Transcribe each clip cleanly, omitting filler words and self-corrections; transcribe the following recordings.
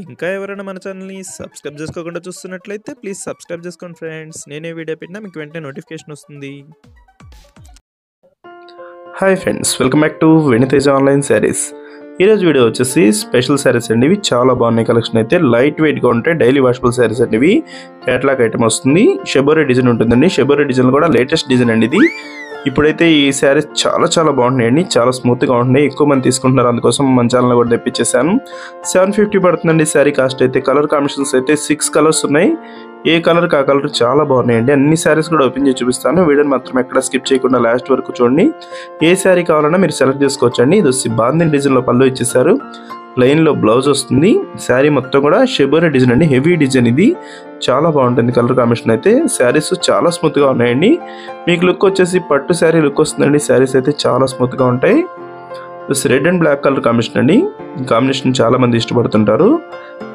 ఇంకా ఎవరైనా మన ఛానల్‌ని సబ్స్క్రైబ్ చేసుకోకుండా చూస్తున్నట్లయితే ప్లీజ్ సబ్స్క్రైబ్ చేసుకోండి ఫ్రెండ్స్. నేనే వీడియో పెట్టినా మీకు వెంటనే నోటిఫికేషన్ వస్తుంది. Hi friends, welcome back to వెను తేజ ఆన్లైన్ సారీస్. ఈరోజు వీడియో వచ్చేసి స్పెషల్ సారీస్ అండి. ఇవి చాలా బాగున్నాయి. కలెక్షన్ అయితే లైట్ వెయిట్గా ఉంటాయి. డైలీ వాషబుల్ సారీస్ అండి. ఇవి క్యాటలాగ్ ఐటమ్ వస్తుంది. షబోరీ డిజైన్ ఉంటుందండి. షబోరీ డిజైన్ కూడా లేటెస్ట్ డిజైన్ అండి ఇది. ఇప్పుడైతే ఈ శారీస్ చాలా బాగున్నాయండి. చాలా స్మూత్గా ఉంటున్నాయి. ఎక్కువ మంది తీసుకుంటున్నారు, అందుకోసం మన ఛానల్ కూడా తెప్పించేసాను. 750 పడుతుందండి శారీ కాస్ట్ అయితే. కలర్ కాంబినేషన్స్ అయితే 6 కలర్స్ ఉన్నాయి. ఏ కలర్ ఆ కలర్ చాలా బాగున్నాయండి. అన్ని శారీస్ కూడా ఓపెన్ చేసి చూపిస్తాను. వీడియోని మాత్రం ఎక్కడ స్కిప్ చేయకుండా లాస్ట్ వరకు చూడండి. ఏ శారీ కావాలన్నా మీరు సెలెక్ట్ చేసుకోవచ్చండి. ఇది వచ్చి బాందిని డిజైన్లో పళ్ళు ఇచ్చేసారు. ప్లెయిన్లో బ్లౌజ్ వస్తుంది. శారీ మొత్తం కూడా షబోరీ డిజైన్ అండి. హెవీ డిజైన్ ఇది. చాలా బాగుంటుంది కలర్ కాంబినేషన్ అయితే. శారీస్ చాలా స్మూత్గా ఉన్నాయండి. మీకు లుక్ వచ్చేసి పట్టు శారీ లుక్ వస్తుందండి. శారీస్ అయితే చాలా స్మూత్గా ఉంటాయి. Red and black colour combination అండి. ఈ కాంబినేషన్ చాలా మంది ఇష్టపడుతుంటారు.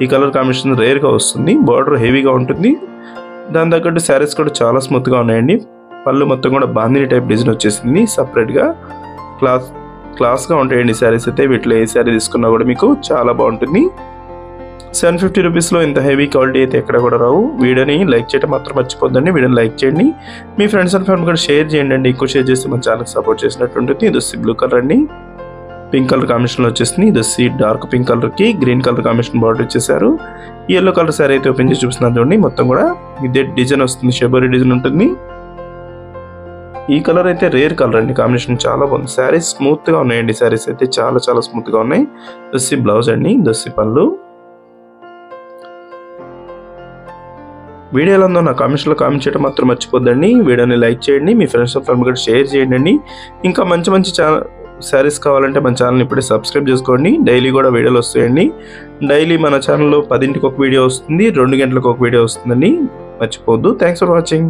ఈ కలర్ కాంబినేషన్ రేర్గా వస్తుంది. బార్డర్ హెవీగా ఉంటుంది. దాని తగ్గట్టు శారీస్ కూడా చాలా స్మూత్గా ఉన్నాయండి. పళ్ళు మొత్తం కూడా బాందిని టైప్ డిజైన్ వచ్చేసింది. సపరేట్గా క్లాస్గా ఉంటాయండి శారీస్ అయితే. వీటిలో ఏ శారీ తీసుకున్నా కూడా మీకు చాలా బాగుంటుంది. 750 రూపీస్లో ఇంత హెవీ క్వాలిటీ అయితే ఎక్కడ కూడా రావు. వీడియోని లైక్ చేయడం మాత్రం మర్చిపోద్దండి. వీడియోని లైక్ చేయండి. మీ ఫ్రెండ్స్ అండ్ ఫ్యామిలీ కూడా షేర్ చేయండి. ఎక్కువ షేర్ చేస్తే మన ఛానల్కి సపోర్ట్ చేసినట్టు ఉంటుంది. ఇది వచ్చి బ్లూ కలర్ అండి. పింక్ కలర్ కాంబినేషన్లో వచ్చేసింది. ఇది వచ్చి డార్క్ పింక్ కలర్కి గ్రీన్ కలర్ కాంబినేషన్ బార్డర్ ఇచ్చేసారు. ఎల్లో కలర్ శారీ అయితే ఓపెన్ చేసి చూపిస్తున్నాను చూడండి. మొత్తం కూడా ఇదే డిజైన్ వస్తుంది. షబోరీ డిజైన్ ఉంటుంది. ఈ కలర్ అయితే రేర్ కలర్ అండి. కాంబినేషన్ చాలా బాగుంది. శారీస్ స్మూత్గా ఉన్నాయండి. శారీస్ అయితే చాలా స్మూత్గా ఉన్నాయి. దొస్సి బ్లౌజ్ అండి. దొస్సి పళ్ళు. వీడియోలో ఉందో నా కామెంట్స్లో కామెంట్ చేయడం మాత్రం మర్చిపోద్దండి. వీడియోని లైక్ చేయండి. మీ ఫ్రెండ్స్ అండ్ ఫ్యామిలీ కూడా షేర్ చేయండి. ఇంకా మంచి శారీస్ కావాలంటే మన ఛానల్ని ఇప్పుడే సబ్స్క్రైబ్ చేసుకోండి. డైలీ కూడా వీడియోలు వస్తాయండి. డైలీ మన ఛానల్లో 10ంటికి ఒక వీడియో వస్తుంది, 2 గంటలకు ఒక వీడియో వస్తుందండి. మర్చిపోవద్దు. Thanks for watching.